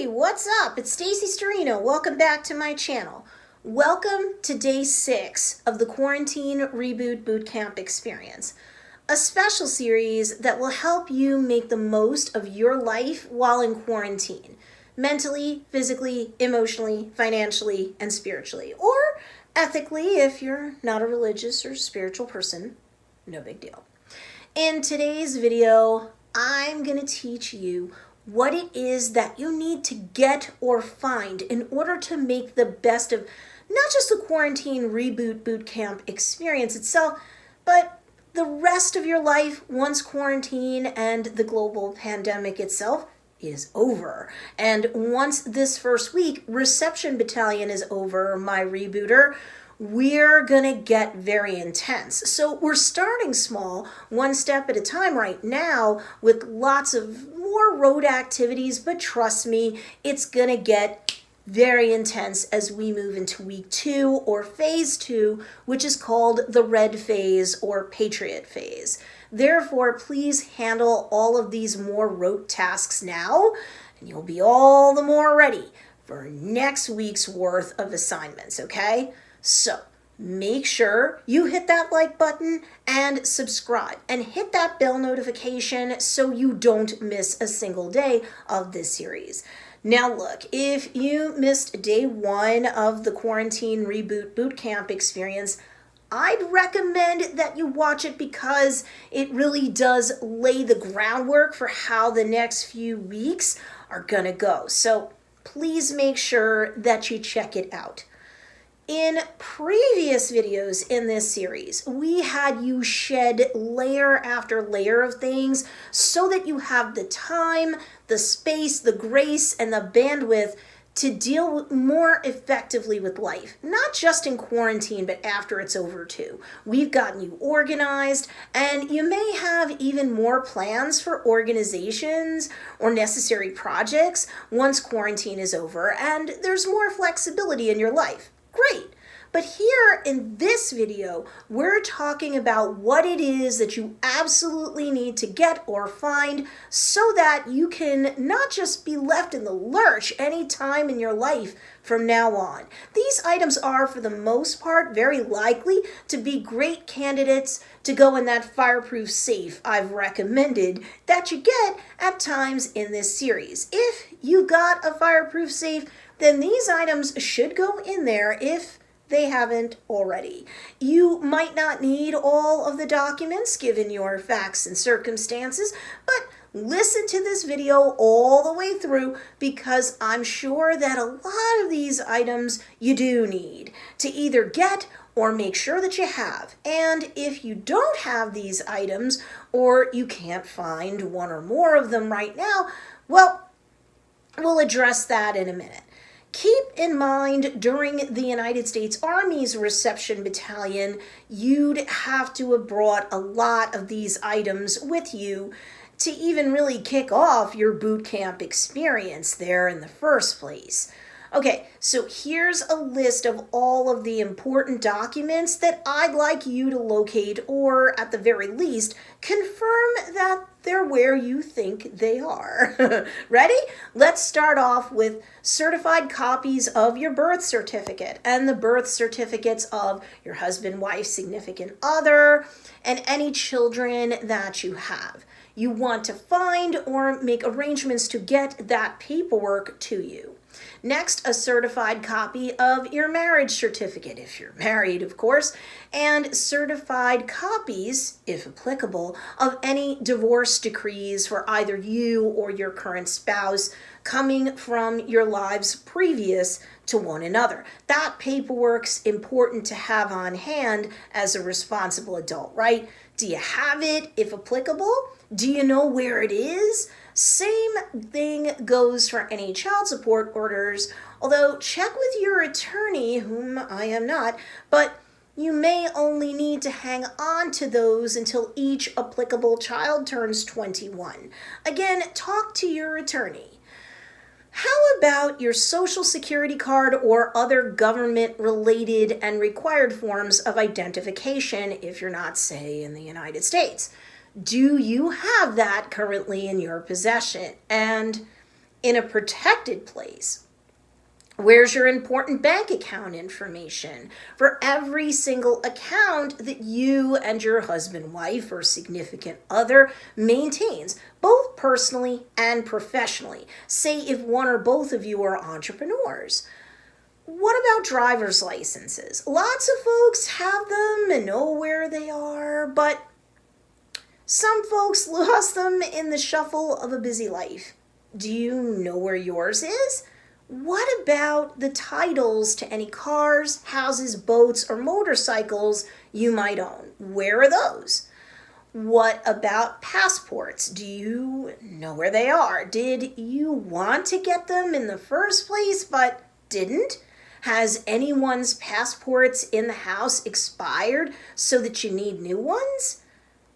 Hey, what's up? It's Stacey Storino. Welcome back to my channel. Welcome to day 6 of the Quarantine Reboot Bootcamp experience, a special series that will help you make the most of your life while in quarantine, mentally, physically, emotionally, financially, and spiritually, or ethically if you're not a religious or spiritual person. No big deal. In today's video, I'm going to teach you what it is that you need to get or find in order to make the best of not just the Quarantine Reboot Bootcamp experience itself, but the rest of your life once quarantine and the global pandemic itself is over. And once this first week, Reception Battalion is over, my rebooter, we're gonna get very intense. So we're starting small, one step at a time right now with lots of more road activities, but trust me, it's gonna get very intense as we move into week 2 or phase 2, which is called the red phase or patriot phase. Therefore, please handle all of these more rote tasks now, and you'll be all the more ready for next week's worth of assignments, okay? So make sure you hit that like button and subscribe and hit that bell notification so you don't miss a single day of this series. Now look, if you missed day 1 of the Quarantine Reboot Bootcamp experience, I'd recommend that you watch it because it really does lay the groundwork for how the next few weeks are gonna go. So please make sure that you check it out. In previous videos in this series, we had you shed layer after layer of things so that you have the time, the space, the grace, and the bandwidth to deal more effectively with life, not just in quarantine, but after it's over too. We've gotten you organized, and you may have even more plans for organizations or necessary projects once quarantine is over, and there's more flexibility in your life. Great. But here in this video, we're talking about what it is that you absolutely need to get or find so that you can not just be left in the lurch any time in your life from now on. These items are, for the most part, very likely to be great candidates to go in that fireproof safe I've recommended that you get at times in this series. If you got a fireproof safe, then these items should go in there if they haven't already. You might not need all of the documents given your facts and circumstances, but listen to this video all the way through because I'm sure that a lot of these items you do need to either get or make sure that you have. And if you don't have these items or you can't find one or more of them right now, well, we'll address that in a minute. Keep in mind, during the United States Army's Reception Battalion, you'd have to have brought a lot of these items with you to even really kick off your boot camp experience there in the first place. Okay, so here's a list of all of the important documents that I'd like you to locate or, at the very least, confirm that they're where you think they are. Ready? Let's start off with certified copies of your birth certificate and the birth certificates of your husband, wife, significant other, and any children that you have. You want to find or make arrangements to get that paperwork to you. Next, a certified copy of your marriage certificate, if you're married, of course, and certified copies, if applicable, of any divorce decrees for either you or your current spouse coming from your lives previous to one another. That paperwork's important to have on hand as a responsible adult, right? Do you have it, if applicable? Do you know where it is? Same thing goes for any child support orders, although check with your attorney, whom I am not, but you may only need to hang on to those until each applicable child turns 21. Again, talk to your attorney. How about your social security card or other government-related and required forms of identification if you're not, say, in the United States? Do you have that currently in your possession? And in a protected place? Where's your important bank account information for every single account that you and your husband, wife, or significant other maintains, both personally and professionally? Say if one or both of you are entrepreneurs. What about driver's licenses? Lots of folks have them and know where they are, but some folks lost them in the shuffle of a busy life. Do you know where yours is? What about the titles to any cars, houses, boats, or motorcycles you might own? Where are those? What about passports? Do you know where they are? Did you want to get them in the first place but didn't? Has anyone's passports in the house expired so that you need new ones?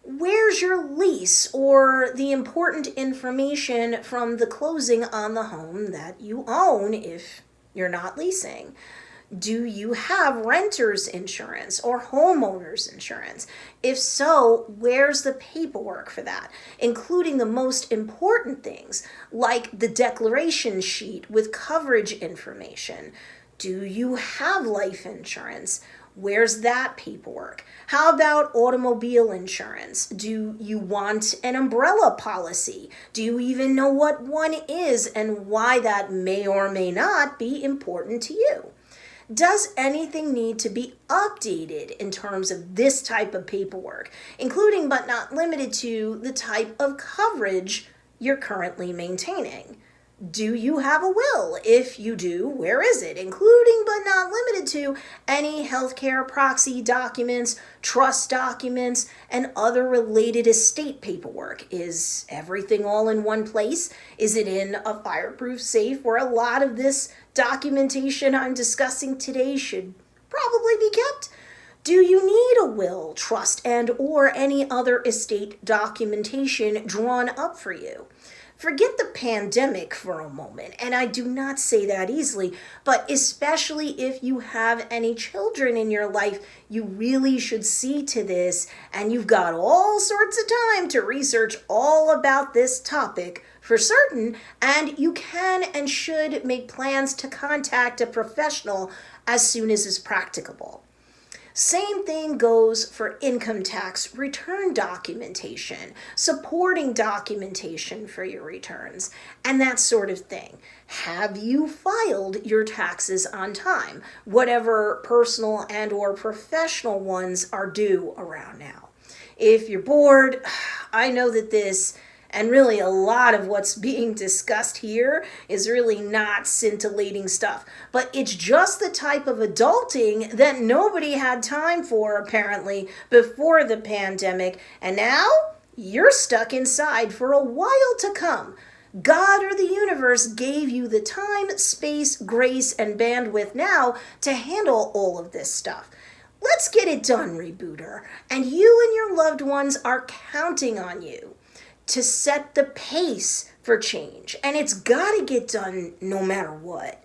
Where's your lease or the important information from the closing on the home that you own if you're not leasing? Do you have renter's insurance or homeowner's insurance? If so, where's the paperwork for that, including the most important things like the declaration sheet with coverage information? Do you have life insurance? Where's that paperwork? How about automobile insurance? Do you want an umbrella policy? Do you even know what one is and why that may or may not be important to you? Does anything need to be updated in terms of this type of paperwork, including but not limited to the type of coverage you're currently maintaining? Do you have a will? If you do, where is it? Including but not limited to any healthcare proxy documents, trust documents, and other related estate paperwork. Is everything all in one place? Is it in a fireproof safe where a lot of this documentation I'm discussing today should probably be kept? Do you need a will, trust, and or any other estate documentation drawn up for you? Forget the pandemic for a moment, and I do not say that easily, but especially if you have any children in your life, you really should see to this, and you've got all sorts of time to research all about this topic for certain, and you can and should make plans to contact a professional as soon as is practicable. Same thing goes for income tax return documentation, supporting documentation for your returns, and that sort of thing. Have you filed your taxes on time, whatever personal and or professional ones are due around now? If you're bored, I know that this and really a lot of what's being discussed here is really not scintillating stuff. But it's just the type of adulting that nobody had time for, apparently, before the pandemic. And now you're stuck inside for a while to come. God or the universe gave you the time, space, grace, and bandwidth now to handle all of this stuff. Let's get it done, Rebooter. And you and your loved ones are counting on you to set the pace for change, and it's got to get done no matter what.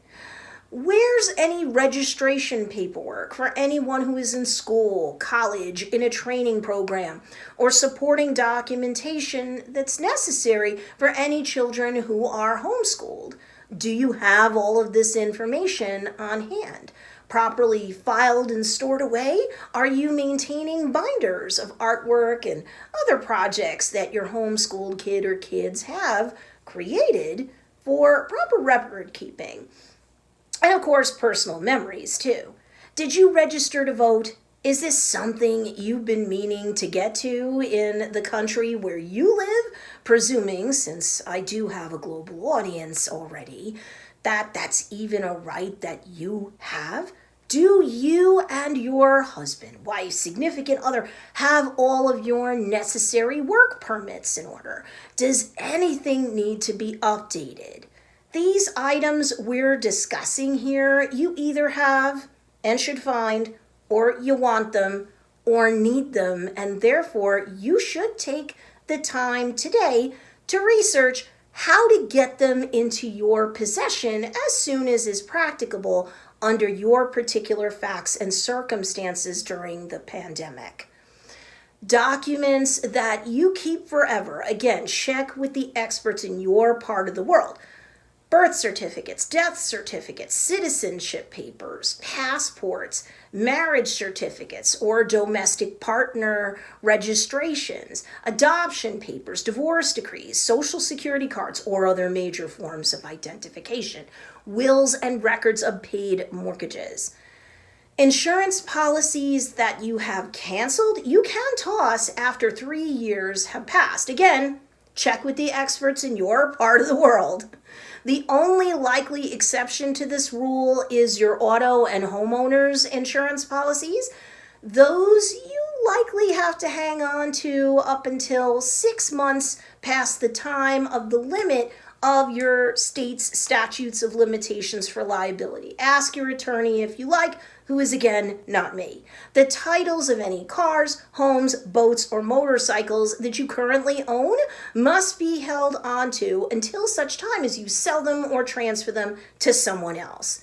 Where's any registration paperwork for anyone who is in school, college, in a training program, or supporting documentation that's necessary for any children who are homeschooled? Do you have all of this information on hand? Properly filed and stored away? Are you maintaining binders of artwork and other projects that your homeschooled kid or kids have created for proper record keeping? And of course, personal memories too. Did you register to vote? Is this something you've been meaning to get to in the country where you live? Presuming, since I do have a global audience already, that's even a right that you have? Do you and your husband, wife, significant other have all of your necessary work permits in order? Does anything need to be updated? These items we're discussing here, you either have and should find, or you want them, or need them, and therefore you should take the time today to research how to get them into your possession as soon as is practicable under your particular facts and circumstances during the pandemic. Documents that you keep forever. Again, check with the experts in your part of the world. birth certificates, death certificates, citizenship papers, passports, marriage certificates or domestic partner registrations, adoption papers, divorce decrees, social security cards, or other major forms of identification, wills and records of paid mortgages. Insurance policies that you have canceled, you can toss after 3 years have passed. Again, check with the experts in your part of the world. The only likely exception to this rule is your auto and homeowners insurance policies. Those you likely have to hang on to up until 6 months past the time of the limit of your state's statutes of limitations for liability. Ask your attorney if you like, who is again not me. The titles of any cars, homes, boats, or motorcycles that you currently own must be held onto until such time as you sell them or transfer them to someone else.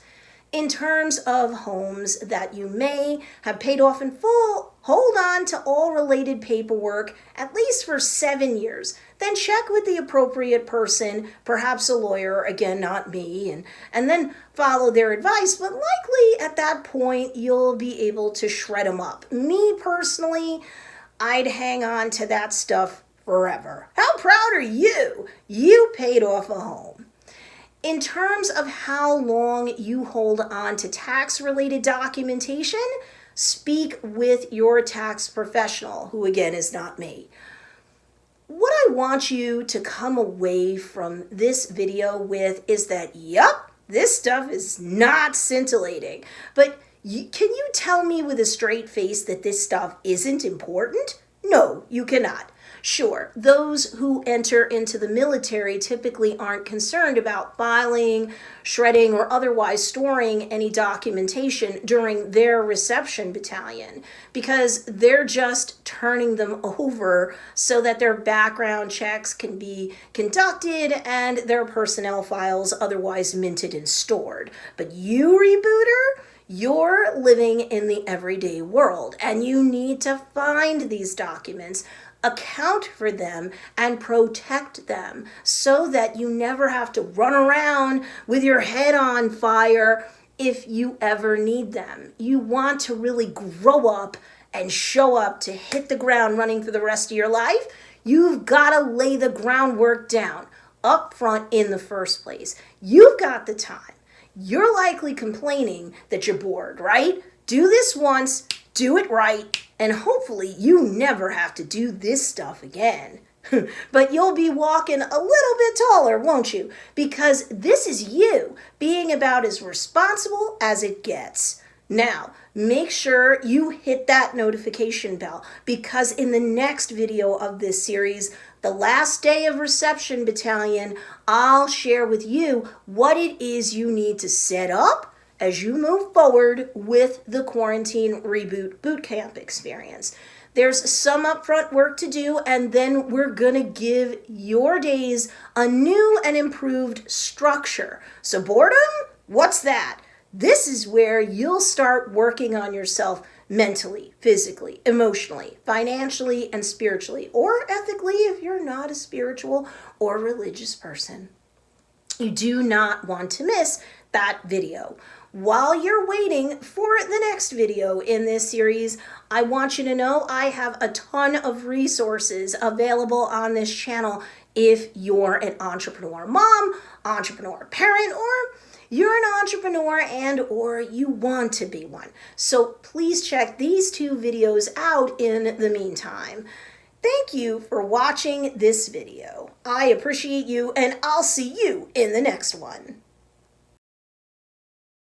In terms of homes that you may have paid off in full, hold on to all related paperwork at least for 7 years. Then check with the appropriate person, perhaps a lawyer, again, not me, and then follow their advice. But likely at that point, you'll be able to shred them up. Me personally, I'd hang on to that stuff forever. How proud are you? You paid off a home. In terms of how long you hold on to tax-related documentation, speak with your tax professional, who again is not me. What I want you to come away from this video with is that, yup, this stuff is not scintillating. But can you tell me with a straight face that this stuff isn't important? No, you cannot. Sure, those who enter into the military typically aren't concerned about filing, shredding, or otherwise storing any documentation during their reception battalion because they're just turning them over so that their background checks can be conducted and their personnel files otherwise minted and stored. But you, rebooter, you're living in the everyday world and you need to find these documents, account for them, and protect them so that you never have to run around with your head on fire if you ever need them. You want to really grow up and show up to hit the ground running for the rest of your life. You've got to lay the groundwork down up front in the first place. You've got the time. You're likely complaining that you're bored, right? Do this once, do it right, and hopefully you never have to do this stuff again. But you'll be walking a little bit taller, won't you? Because this is you being about as responsible as it gets. Now, make sure you hit that notification bell because in the next video of this series, the last day of reception battalion, I'll share with you what it is you need to set up as you move forward with the Quarantine Reboot Bootcamp experience. There's some upfront work to do, and then we're gonna give your days a new and improved structure. So boredom? What's that? This is where you'll start working on yourself mentally, physically, emotionally, financially, and spiritually, or ethically if you're not a spiritual or religious person. You do not want to miss that video. While you're waiting for the next video in this series, I want you to know I have a ton of resources available on this channel if you're an entrepreneur mom, entrepreneur parent, or you're an entrepreneur and or you want to be one. So please check these 2 videos out in the meantime. Thank you for watching this video. I appreciate you and I'll see you in the next one.